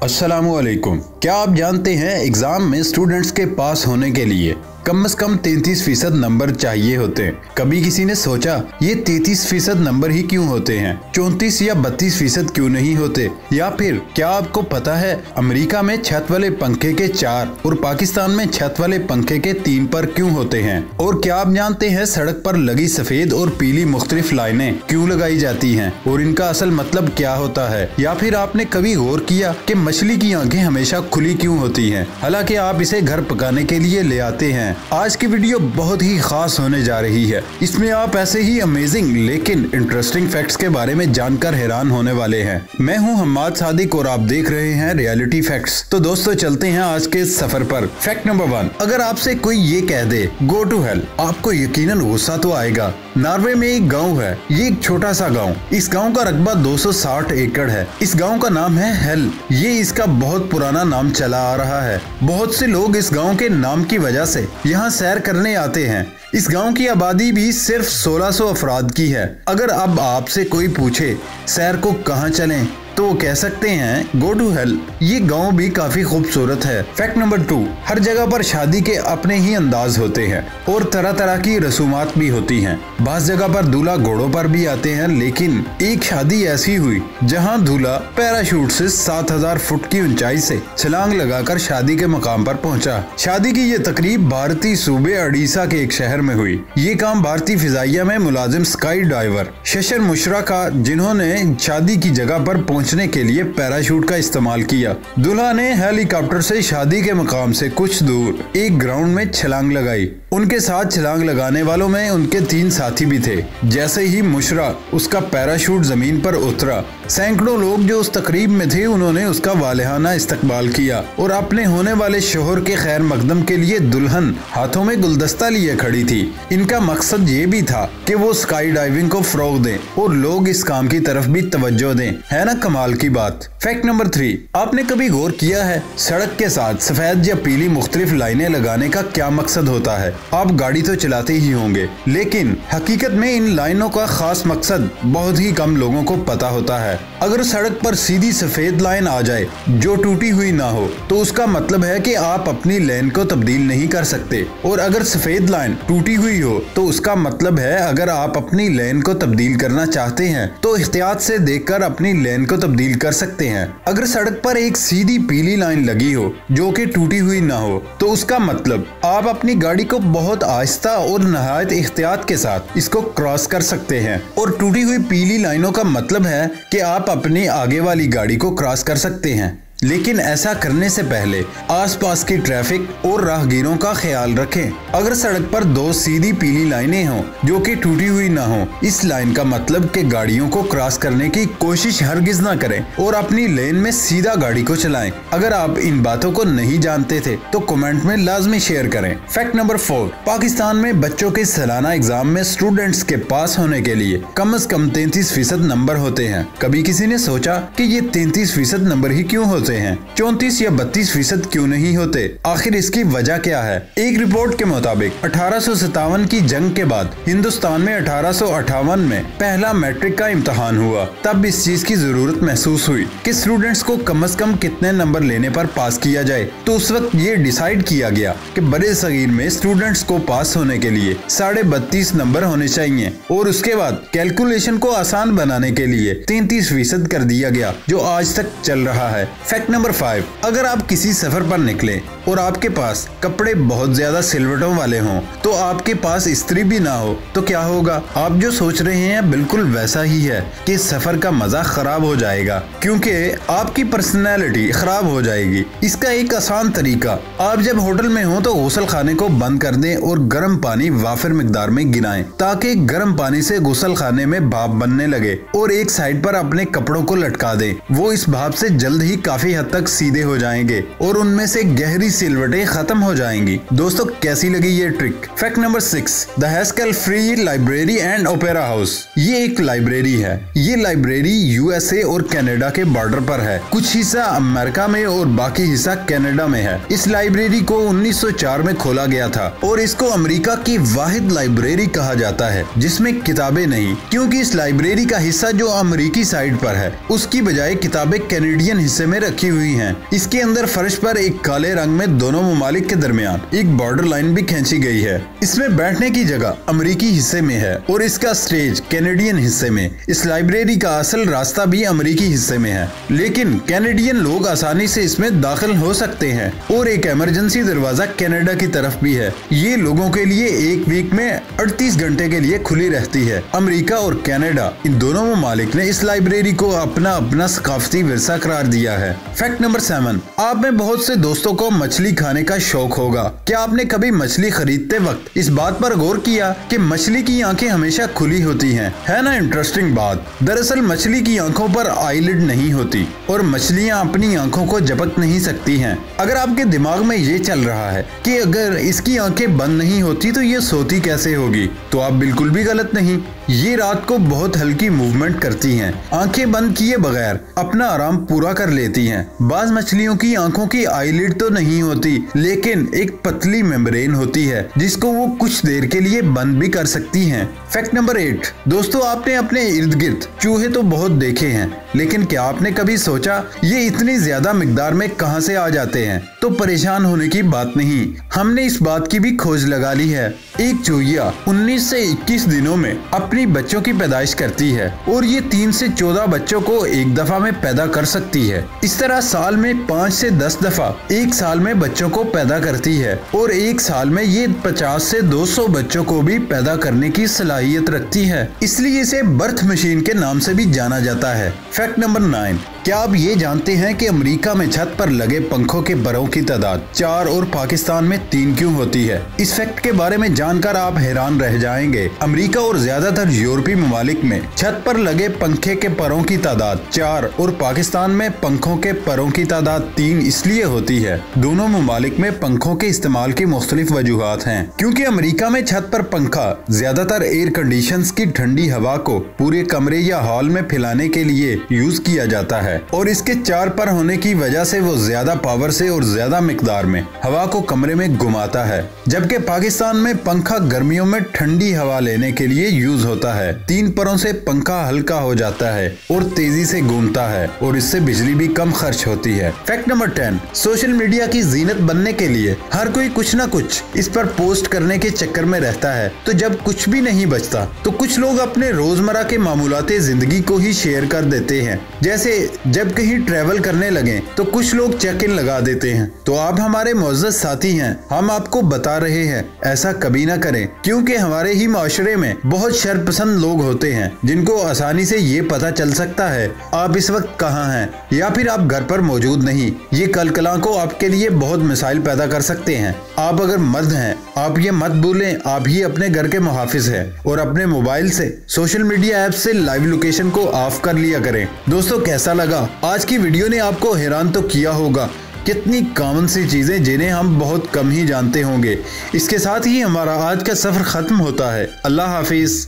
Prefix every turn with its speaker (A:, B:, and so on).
A: अस्सलामुअलैकुम। क्या आप जानते हैं एग्जाम में स्टूडेंट्स के पास होने के लिए कम से कम 33% नंबर चाहिए होते हैं। कभी किसी ने सोचा ये 33% नंबर ही क्यों होते हैं, 34 या 32% क्यों नहीं होते? या फिर क्या आपको पता है अमेरिका में छत वाले पंखे के 4 और पाकिस्तान में छत वाले पंखे के 3 पर क्यों होते हैं? और क्या आप जानते हैं सड़क पर लगी सफेद और पीली मुख्तलिफ लाइनें क्यों लगाई जाती हैं और इनका असल मतलब क्या होता है? या फिर आपने कभी गौर किया कि मछली की आंखें हमेशा खुली क्यों होती हैं, हालांकि आप इसे घर पकाने के लिए ले आते हैं? आज की वीडियो बहुत ही खास होने जा रही है। इसमें आप ऐसे ही अमेजिंग लेकिन इंटरेस्टिंग फैक्ट्स के बारे में जानकर हैरान होने वाले हैं। मैं हूं हम्माद सादिक और आप देख रहे हैं रियलिटी फैक्ट्स। तो दोस्तों चलते हैं आज के सफर पर। फैक्ट नंबर 1, अगर आपसे कोई ये कह दे गो टू हेल, आपको यकीनन गुस्सा तो आएगा। नॉर्वे में एक गांव है, ये एक छोटा सा गांव। इस गांव का रकबा 260 एकड़ है। इस गांव का नाम है हेल। ये इसका बहुत पुराना नाम चला आ रहा है। बहुत से लोग इस गांव के नाम की वजह से यहाँ सैर करने आते हैं। इस गांव की आबादी भी सिर्फ 1600 अफराद की है। अगर अब आपसे कोई पूछे सैर को कहाँ चलें, तो वो कह सकते हैं गो टू हेल। ये गांव भी काफी खूबसूरत है। फैक्ट नंबर 2, हर जगह पर शादी के अपने ही अंदाज होते हैं और तरह तरह की रसूमात भी होती हैं। बास जगह पर दूल्हा घोड़ों पर भी आते हैं, लेकिन एक शादी ऐसी हुई जहां दूल्हा पैराशूट से 7000 फुट की ऊंचाई से छलांग लगाकर शादी के मकाम पर पहुंचा। शादी की ये तकरीब भारतीय सूबे उड़ीसा के एक शहर में हुई। ये काम भारतीय फिजाइया में मुलाजिम स्काई डाइवर शशर मुशरा का, जिन्होंने शादी की जगह पर पहुंचने के लिए पैराशूट का इस्तेमाल किया। दूल्हा ने हेलीकॉप्टर से शादी के मकाम से कुछ दूर एक ग्राउंड में छलांग लगाई। उनके साथ छलांग लगाने वालों में उनके 3 साथी भी थे। जैसे ही मुशरा उसका पैराशूट जमीन पर उतरा, सैकड़ों लोग जो उस तकरीब में थे उन्होंने उसका वालेहाना इस्तकबाल किया और अपने होने वाले शोहर के खैर मकदम के लिए दुल्हन हाथों में गुलदस्ता लिए खड़ी थी। इनका मकसद ये भी था कि वो स्काई डाइविंग को फरोग दें और लोग इस काम की तरफ भी तवज्जो दें। है ना कमाल की बात। फैक्ट नंबर 3, आपने कभी गौर किया है सड़क के साथ सफेद या पीली मुख्तलिफ लाइनें लगाने का क्या मकसद होता है? आप गाड़ी तो चलाते ही होंगे, लेकिन हकीकत में इन लाइनों का खास मकसद बहुत ही कम लोगों को पता होता है। अगर सड़क पर सीधी सफेद लाइन आ जाए जो टूटी हुई ना हो, तो उसका मतलब है कि आप अपनी लेन को तब्दील नहीं कर सकते। और अगर सफेद लाइन टूटी हुई हो, तो उसका मतलब है अगर आप अपनी लेन को तब्दील करना चाहते हैं तो एहतियात से देखकर अपनी लेन को तब्दील कर सकते हैं। अगर सड़क पर एक सीधी पीली लाइन लगी हो जो कि टूटी हुई ना हो, तो उसका मतलब आप अपनी गाड़ी को बहुत आहिस्ता और नहायत एहतियात के साथ इसको क्रॉस कर सकते हैं। और टूटी हुई पीली लाइनों का मतलब है कि आप अपनी आगे वाली गाड़ी को क्रॉस कर सकते हैं। लेकिन ऐसा करने से पहले आसपास की ट्रैफिक और राहगीरों का ख्याल रखें। अगर सड़क पर 2 सीधी पीली लाइनें हों जो कि टूटी हुई ना हो, इस लाइन का मतलब कि गाड़ियों को क्रॉस करने की कोशिश हरगिज ना करें और अपनी लेन में सीधा गाड़ी को चलाएं। अगर आप इन बातों को नहीं जानते थे तो कमेंट में लाजमी शेयर करें। फैक्ट नंबर 4, पाकिस्तान में बच्चों के सालाना एग्जाम में स्टूडेंट्स के पास होने के लिए कम से कम 33% नंबर होते हैं। कभी किसी ने सोचा कि ये 33% नंबर ही क्यों होते हैं, 34 या 32% क्यों नहीं होते? आखिर इसकी वजह क्या है? एक रिपोर्ट के मुताबिक 1857 की जंग के बाद हिंदुस्तान में 1858 में पहला मैट्रिक का इम्तहान हुआ। तब इस चीज की जरूरत महसूस हुई कि स्टूडेंट्स को कम से कम कितने नंबर लेने पर पास किया जाए। तो उस वक्त ये डिसाइड किया गया कि बड़े सगीर में स्टूडेंट्स को पास होने के लिए 32.5 नंबर होने चाहिए और उसके बाद कैलकुलेशन को आसान बनाने के लिए 33% कर दिया गया, जो आज तक चल रहा है। फैक्ट नंबर 5, अगर आप किसी सफर पर निकले और आपके पास कपड़े बहुत ज्यादा सिलवटों वाले हों, तो आपके पास इस्त्री भी ना हो, तो क्या होगा? आप जो सोच रहे हैं बिल्कुल वैसा ही है कि सफर का मजा खराब हो जाएगा, क्योंकि आपकी पर्सनैलिटी खराब हो जाएगी। इसका एक आसान तरीका, आप जब होटल में हो तो गुसल खाने को बंद कर दें और गर्म पानी वाफिर मिकदार में गिराएं, ताकि गर्म पानी से गुसल खाने में भाप बनने लगे और एक साइड पर अपने कपड़ों को लटका दें। वो इस भाप से जल्द ही काफी हद तक सीधे हो जाएंगे और उनमें से गहरी सिलवटें खत्म हो जाएंगी। दोस्तों कैसी लगी ये trick? Fact number 6, the Haskell free library and opera house. ये एक लाइब्रेरी है। ये लाइब्रेरी यूएसए और कनाडा के बॉर्डर पर है। कुछ हिस्सा अमेरिका में और बाकी हिस्सा कनाडा में है। इस लाइब्रेरी को 1904 में खोला गया था और इसको अमेरिका की वाहिद लाइब्रेरी कहा जाता है जिसमें किताबें नहीं, क्योंकि इस लाइब्रेरी का हिस्सा जो अमेरिकी साइड पर है उसकी बजाय किताबें कैनेडियन हिस्से में रखी लिखी हुई हैं। इसके अंदर फर्श पर एक काले रंग में दोनों ममालिक के दरमियान एक बॉर्डर लाइन भी खींची गई है। इसमें बैठने की जगह अमेरिकी हिस्से में है और इसका स्टेज कैनेडियन हिस्से में। इस लाइब्रेरी का असल रास्ता भी अमेरिकी हिस्से में है, लेकिन कैनेडियन लोग आसानी से इसमें दाखिल हो सकते हैं और एक इमरजेंसी दरवाजा कनाडा की तरफ भी है। ये लोगों के लिए एक वीक में 38 घंटे के लिए खुली रहती है। अमेरिका और कनाडा इन दोनों ममालिक ने इस लाइब्रेरी को अपना अपना सकाफती विरसा करार दिया है। फैक्ट नंबर 7, आप में बहुत से दोस्तों को मछली खाने का शौक होगा। क्या आपने कभी मछली खरीदते वक्त इस बात पर गौर किया कि मछली की आंखें हमेशा खुली होती हैं? है ना इंटरेस्टिंग बात। दरअसल मछली की आंखों पर आईलिड नहीं होती और मछलियां अपनी आंखों को झपक नहीं सकती हैं। अगर आपके दिमाग में ये चल रहा है कि अगर इसकी आंखें बंद नहीं होती तो ये सोती कैसे होगी, तो आप बिल्कुल भी गलत नहीं। ये रात को बहुत हल्की मूवमेंट करती हैं, आंखें बंद किए बगैर अपना आराम पूरा कर लेती हैं। बाज मछलियों की आंखों की आईलिड तो नहीं होती, लेकिन एक पतली मेम्ब्रेन होती है जिसको वो कुछ देर के लिए बंद भी कर सकती हैं। फैक्ट नंबर 8, दोस्तों आपने अपने इर्द गिर्द चूहे तो बहुत देखे हैं, लेकिन क्या आपने कभी सोचा ये इतनी ज्यादा मिकदार में कहां से आ जाते हैं? तो परेशान होने की बात नहीं, हमने इस बात की भी खोज लगा ली है। एक चूहिया 19 से 21 दिनों में अपनी बच्चों की पैदाइश करती है और ये 3 से 14 बच्चों को एक दफा में पैदा कर सकती है। इस तरह साल में 5 से 10 दफा एक साल में बच्चों को पैदा करती है और एक साल में ये 50 से 200 बच्चों को भी पैदा करने की सलाहियत रखती है। इसलिए इसे बर्थ मशीन के नाम से भी जाना जाता है। फैक्ट नंबर 9, क्या आप ये जानते हैं कि अमेरिका में छत पर लगे पंखों के बरों की तादाद 4 और पाकिस्तान में 3 क्यों होती है? इस फैक्ट के बारे में जानकर आप हैरान रह जाएंगे। अमेरिका और ज्यादातर यूरोपीय ममालिक में छत पर लगे पंखे के परों की तादाद 4 और पाकिस्तान में पंखों के परों की तादाद 3 इसलिए होती है। दोनों ममालिक में पंखों के इस्तेमाल की मुख्तलिफ वजूहात हैं, क्योंकि अमेरिका में छत पर पंखा ज्यादातर एयर कंडीशंस की ठंडी हवा को पूरे कमरे या हॉल में फैलाने के लिए यूज किया जाता है और इसके 4 पर होने की वजह से वो ज्यादा पावर से और ज्यादा मिकदार में हवा को कमरे में घुमाता है। जबकि पाकिस्तान में पंखा गर्मियों में ठंडी हवा लेने के लिए यूज होता है। 3 परों से पंखा हल्का हो जाता है और तेजी से घूमता है और इससे बिजली भी कम खर्च होती है। फैक्ट नंबर 10, सोशल मीडिया की जीनत बनने के लिए हर कोई कुछ न कुछ इस पर पोस्ट करने के चक्कर में रहता है, तो जब कुछ भी नहीं बचता तो कुछ लोग अपने रोजमर्रा के मामूलाते जिंदगी को ही शेयर कर देते हैं। जैसे जब कहीं ट्रैवल करने लगे तो कुछ लोग चेक इन लगा देते हैं। तो आप हमारे मुअज़्ज़ज़ साथी हैं, हम आपको बता रहे हैं ऐसा कभी ना करें, क्योंकि हमारे ही माशरे में बहुत शर्पसंद लोग होते हैं जिनको आसानी से ये पता चल सकता है आप इस वक्त कहाँ हैं या फिर आप घर पर मौजूद नहीं। ये कलकलां को आपके लिए बहुत मिसाइल पैदा कर सकते हैं। आप अगर मर्द हैं, आप ये मत भूलें आप ही अपने घर के मुहाफिज हैं और अपने मोबाइल से सोशल मीडिया ऐप से लाइव लोकेशन को ऑफ कर लिया करें। दोस्तों कैसा लगा? आज की वीडियो ने आपको हैरान तो किया होगा, कितनी कॉमन सी चीजें जिन्हें हम बहुत कम ही जानते होंगे। इसके साथ ही हमारा आज का सफर खत्म होता है। अल्लाह हाफिज।